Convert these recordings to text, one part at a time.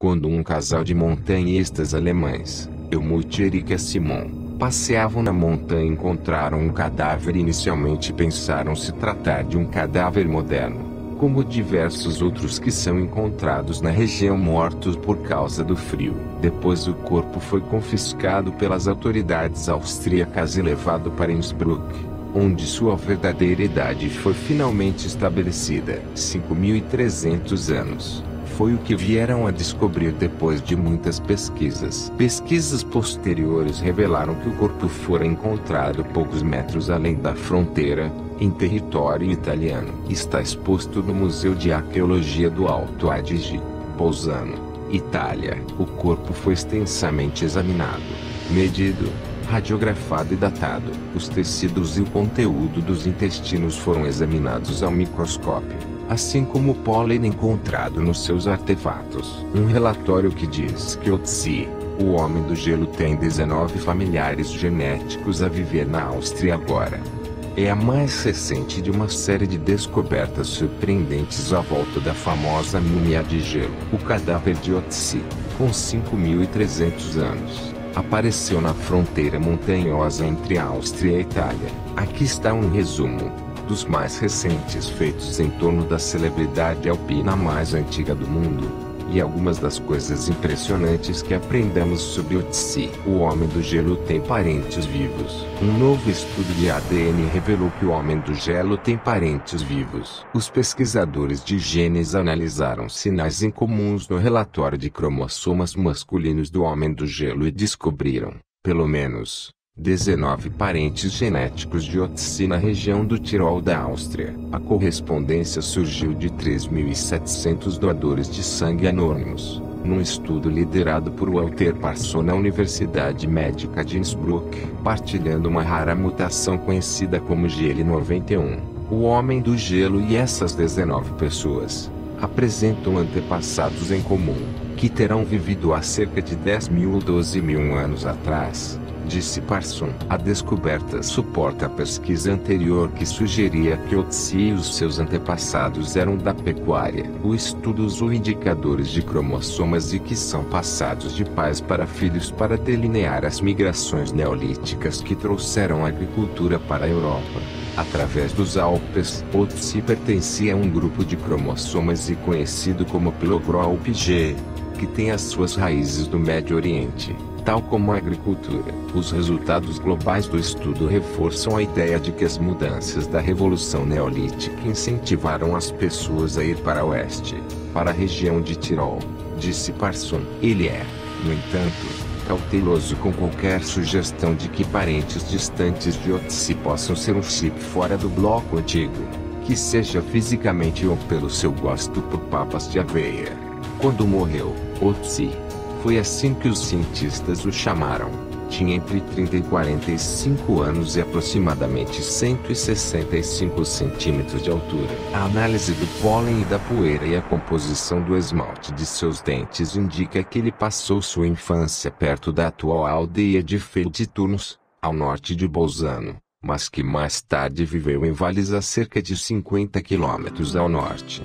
quando um casal de montanhistas alemães, Helmut e Erika Simon, passeavam na montanha e encontraram um cadáver. Inicialmente pensaram se tratar de um cadáver moderno, como diversos outros que são encontrados na região mortos por causa do frio. Depois o corpo foi confiscado pelas autoridades austríacas e levado para Innsbruck, onde sua verdadeira idade foi finalmente estabelecida. 5.300 anos. Foi o que vieram a descobrir depois de muitas pesquisas. Pesquisas posteriores revelaram que o corpo fora encontrado poucos metros além da fronteira, em território italiano. Está exposto no Museu de Arqueologia do Alto Adige, Bolzano, Itália. O corpo foi extensamente examinado, medido, radiografado e datado. Os tecidos e o conteúdo dos intestinos foram examinados ao microscópio, assim como o pólen encontrado nos seus artefatos. Um relatório que diz que Otzi, o homem do gelo, tem 19 familiares genéticos a viver na Áustria agora. É a mais recente de uma série de descobertas surpreendentes à volta da famosa múmia de gelo. O cadáver de Otzi, com 5.300 anos, apareceu na fronteira montanhosa entre a Áustria e a Itália. Aqui está um resumo dos mais recentes feitos em torno da celebridade alpina mais antiga do mundo, e algumas das coisas impressionantes que aprendemos sobre Otzi. O homem do gelo tem parentes vivos. Um novo estudo de ADN revelou que o homem do gelo tem parentes vivos. Os pesquisadores de genes analisaram sinais incomuns no relatório de cromossomas masculinos do homem do gelo e descobriram, pelo menos, 19 parentes genéticos de Otzi na região do Tirol da Áustria. A correspondência surgiu de 3.700 doadores de sangue anônimos, num estudo liderado por Walter Parson na Universidade Médica de Innsbruck, partilhando uma rara mutação conhecida como GL91. O homem do gelo e essas 19 pessoas apresentam antepassados em comum, que terão vivido há cerca de 10.000 ou 12.000 anos atrás, disse Parson. A descoberta suporta a pesquisa anterior que sugeria que Otzi e os seus antepassados eram da pecuária. O estudo usou indicadores de cromossomas e que são passados de pais para filhos para delinear as migrações neolíticas que trouxeram a agricultura para a Europa. Através dos Alpes, Otzi pertencia a um grupo de cromossomas e conhecido como Plegroup G, que tem as suas raízes no Médio Oriente, tal como a agricultura. Os resultados globais do estudo reforçam a ideia de que as mudanças da Revolução Neolítica incentivaram as pessoas a ir para o oeste, para a região de Tirol, disse Parson. Ele é, no entanto, cauteloso com qualquer sugestão de que parentes distantes de Otzi possam ser um chip fora do bloco antigo, que seja fisicamente ou pelo seu gosto por papas de aveia. Quando morreu, Otzi, foi assim que os cientistas o chamaram, tinha entre 30 e 45 anos e aproximadamente 165 centímetros de altura. A análise do pólen e da poeira e a composição do esmalte de seus dentes indica que ele passou sua infância perto da atual aldeia de Feldturnos, ao norte de Bolzano, mas que mais tarde viveu em vales a cerca de 50 quilômetros ao norte.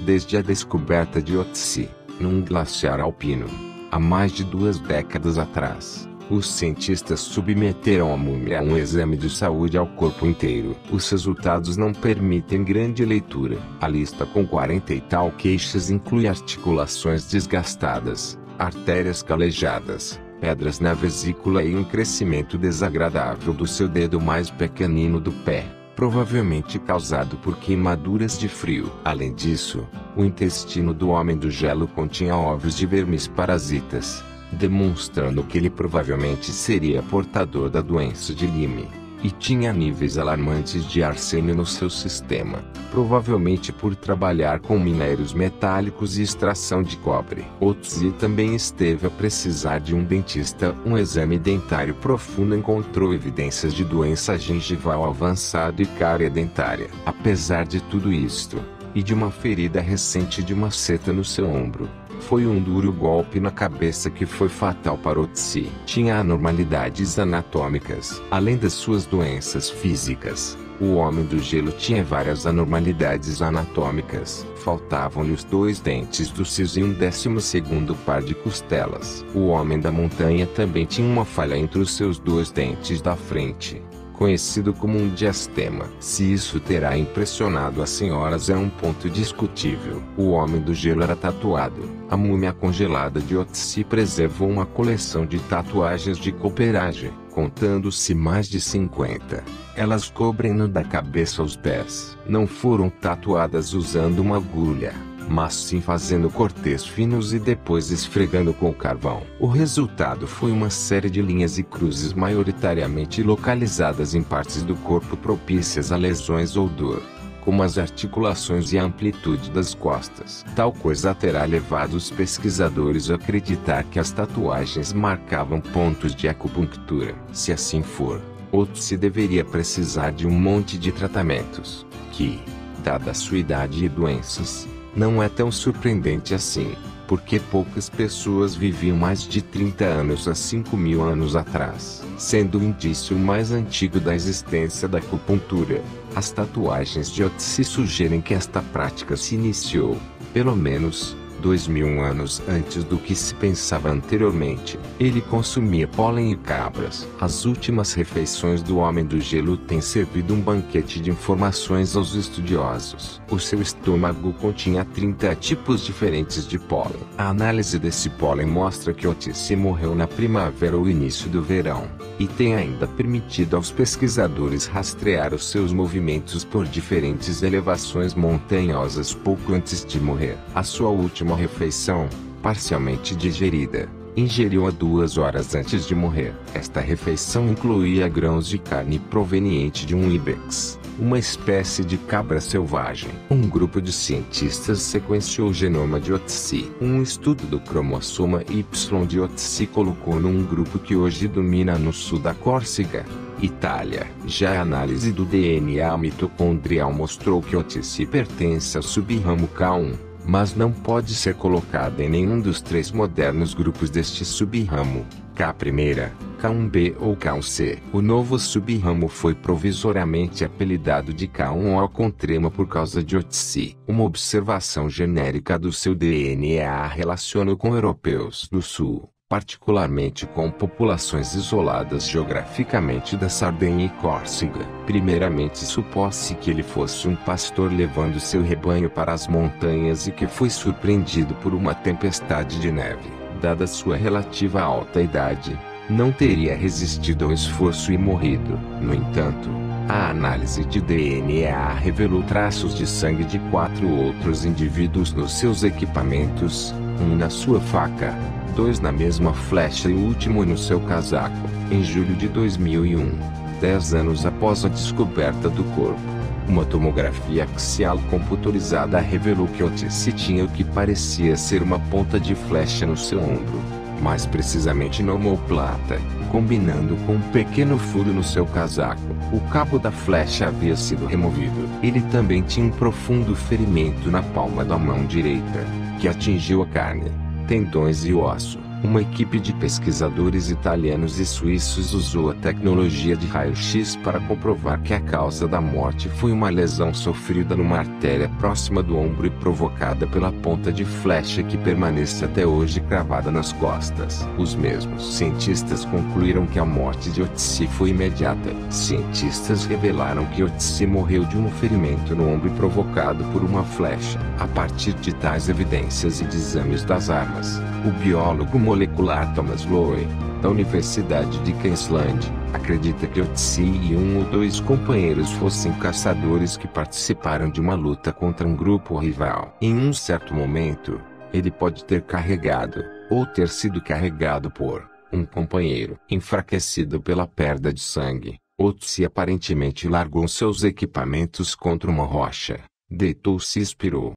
Desde a descoberta de Otzi, num glaciar alpino, há mais de 2 décadas atrás, os cientistas submeteram a múmia a um exame de saúde ao corpo inteiro. Os resultados não permitem grande leitura. A lista com 40 e tal queixas inclui articulações desgastadas, artérias calejadas, pedras na vesícula e um crescimento desagradável do seu dedo mais pequenino do pé, provavelmente causado por queimaduras de frio. Além disso, o intestino do homem do gelo continha ovos de vermes parasitas, demonstrando que ele provavelmente seria portador da doença de Lyme, e tinha níveis alarmantes de arsênio no seu sistema, provavelmente por trabalhar com minérios metálicos e extração de cobre. Otzi também esteve a precisar de um dentista. Um exame dentário profundo encontrou evidências de doença gengival avançada e cárie dentária. Apesar de tudo isto, e de uma ferida recente de uma seta no seu ombro, Foi um duro golpe na cabeça que foi fatal para Otzi. Tinha anormalidades anatômicas. Além das suas doenças físicas, o Homem do Gelo tinha várias anormalidades anatômicas. Faltavam-lhe os 2 dentes do siso e um 12º par de costelas. O Homem da Montanha também tinha uma falha entre os seus 2 dentes da frente, conhecido como um diastema. Se isso terá impressionado as senhoras é um ponto discutível. O Homem do Gelo era tatuado. A múmia congelada de Otzi preservou uma coleção de tatuagens de cooperagem, contando-se mais de 50. Elas cobrem-no da cabeça aos pés. Não foram tatuadas usando uma agulha, mas sim fazendo cortes finos e depois esfregando com carvão. O resultado foi uma série de linhas e cruzes maioritariamente localizadas em partes do corpo propícias a lesões ou dor, como as articulações e a amplitude das costas. Tal coisa terá levado os pesquisadores a acreditar que as tatuagens marcavam pontos de acupuntura. Se assim for, Otzi deveria precisar de um monte de tratamentos, que, dada sua idade e doenças, não é tão surpreendente assim, porque poucas pessoas viviam mais de 30 anos há 5.000 anos atrás. Sendo o indício mais antigo da existência da acupuntura, as tatuagens de Otzi sugerem que esta prática se iniciou, pelo menos, 2.000 anos antes do que se pensava anteriormente. Ele consumia pólen e cabras. As últimas refeições do Homem do Gelo têm servido um banquete de informações aos estudiosos. O seu estômago continha 30 tipos diferentes de pólen. A análise desse pólen mostra que Otzi morreu na primavera ou início do verão, e tem ainda permitido aos pesquisadores rastrear os seus movimentos por diferentes elevações montanhosas pouco antes de morrer. A sua última refeição, parcialmente digerida, ingeriu-a 2 horas antes de morrer. Esta refeição incluía grãos de carne proveniente de um ibex, uma espécie de cabra selvagem. Um grupo de cientistas sequenciou o genoma de Otzi. Um estudo do cromossoma Y de Otzi colocou num grupo que hoje domina no sul da Córcega, Itália. Já a análise do DNA mitocondrial mostrou que Otzi pertence ao subramo K1, mas não pode ser colocada em nenhum dos 3 modernos grupos deste subramo, K1, K1b ou K1c. O novo subramo foi provisoriamente apelidado de K1 alcontrema por causa de Otzi. Uma observação genérica do seu DNA relaciona-o com europeus do sul, particularmente com populações isoladas geograficamente da Sardenha e Córcega. Primeiramente supôs-se que ele fosse um pastor levando seu rebanho para as montanhas e que foi surpreendido por uma tempestade de neve. Dada sua relativa alta idade, não teria resistido ao esforço e morrido. No entanto, a análise de DNA revelou traços de sangue de 4 outros indivíduos nos seus equipamentos, um na sua faca, 2 na mesma flecha e o último no seu casaco. Em julho de 2001, 10 anos após a descoberta do corpo, uma tomografia axial computadorizada revelou que Otzi tinha o que parecia ser uma ponta de flecha no seu ombro, mais precisamente na omoplata, combinando com um pequeno furo no seu casaco. O cabo da flecha havia sido removido. Ele também tinha um profundo ferimento na palma da mão direita, que atingiu a carne, tendões e osso. Uma equipe de pesquisadores italianos e suíços usou a tecnologia de raio-x para comprovar que a causa da morte foi uma lesão sofrida numa artéria próxima do ombro e provocada pela ponta de flecha que permanece até hoje cravada nas costas. Os mesmos cientistas concluíram que a morte de Otzi foi imediata. Cientistas revelaram que Otzi morreu de um ferimento no ombro provocado por uma flecha. A partir de tais evidências e de exames das armas, o biólogo molecular Thomas Lowe, da Universidade de Queensland, acredita que Otzi e um ou 2 companheiros fossem caçadores que participaram de uma luta contra um grupo rival. Em um certo momento, ele pode ter carregado, ou ter sido carregado por, um companheiro. Enfraquecido pela perda de sangue, Otzi aparentemente largou seus equipamentos contra uma rocha, deitou-se e expirou.